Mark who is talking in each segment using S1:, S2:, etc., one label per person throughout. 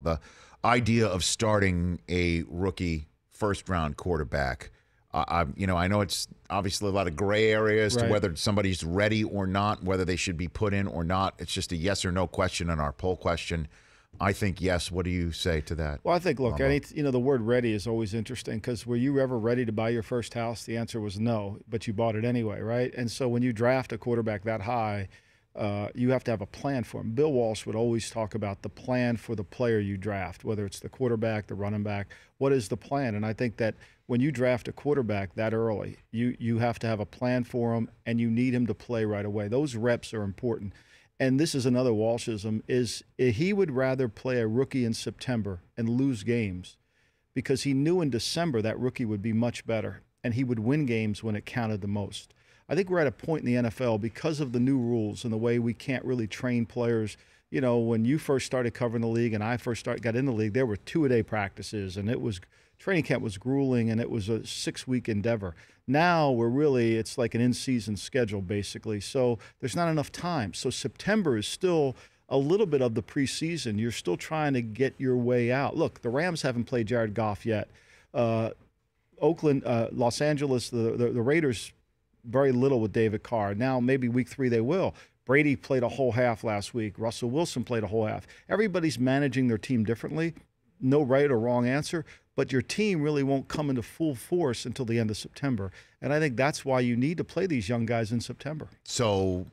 S1: The idea of starting a rookie first-round quarterback, I know it's obviously a lot of gray areas to whether somebody's ready or not, whether they should be put in or not. It's just a yes or no question on our poll question. I think yes. What do you say to that?
S2: Well, I think, look, the word ready is always interesting because were you ever ready to buy your first house? The answer was no, but you bought it anyway, right? And so when you draft a quarterback that high, you have to have a plan for him. Bill Walsh would always talk about the plan for the player you draft, whether it's the quarterback, the running back. What is the plan? And I think that when you draft a quarterback that early, you have to have a plan for him, and you need him to play right away. Those reps are important. And this is another Walshism, is he would rather play a rookie in September and lose games because he knew in December that rookie would be much better, and he would win games when it counted the most. I think we're at a point in the NFL because of the new rules and the way we can't really train players. You know, when you first started covering the league and I first got in the league, there were 2-a-day practices, and training camp was grueling, and it was a 6-week endeavor. Now it's like an in-season schedule basically, so there's not enough time. So September is still a little bit of the preseason. You're still trying to get your way out. Look, the Rams haven't played Jared Goff yet. Oakland, Los Angeles, the Raiders, very little with David Carr. Now maybe week 3 they will. Brady played a whole half last week. Russell Wilson played a whole half. Everybody's managing their team differently. No right or wrong answer, but your team really won't come into full force until the end of September. And I think that's why you need to play these young guys in September.
S1: So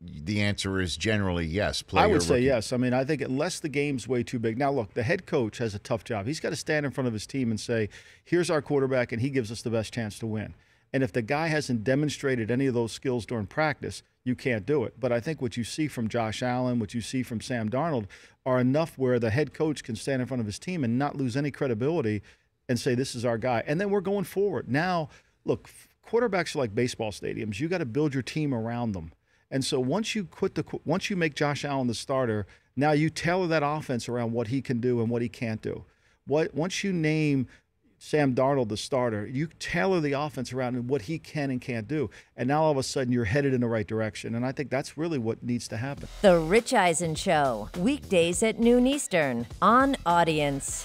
S1: the answer is generally yes.
S2: I would say yes. I mean, I think unless the game's way too big. Now, look, the head coach has a tough job. He's got to stand in front of his team and say, here's our quarterback, and he gives us the best chance to win. And if the guy hasn't demonstrated any of those skills during practice, you can't do it. But I think what you see from Josh Allen, what you see from Sam Darnold are enough where the head coach can stand in front of his team and not lose any credibility and say, this is our guy. And then we're going forward. Now, look, quarterbacks are like baseball stadiums. You got to build your team around them. And so once you make Josh Allen the starter, now you tailor that offense around what he can do and what he can't do. Once you name Sam Darnold the starter, you tailor the offense around what he can and can't do. And now all of a sudden you're headed in the right direction. And I think that's really what needs to happen.
S3: The Rich Eisen Show, weekdays at noon Eastern on Audience.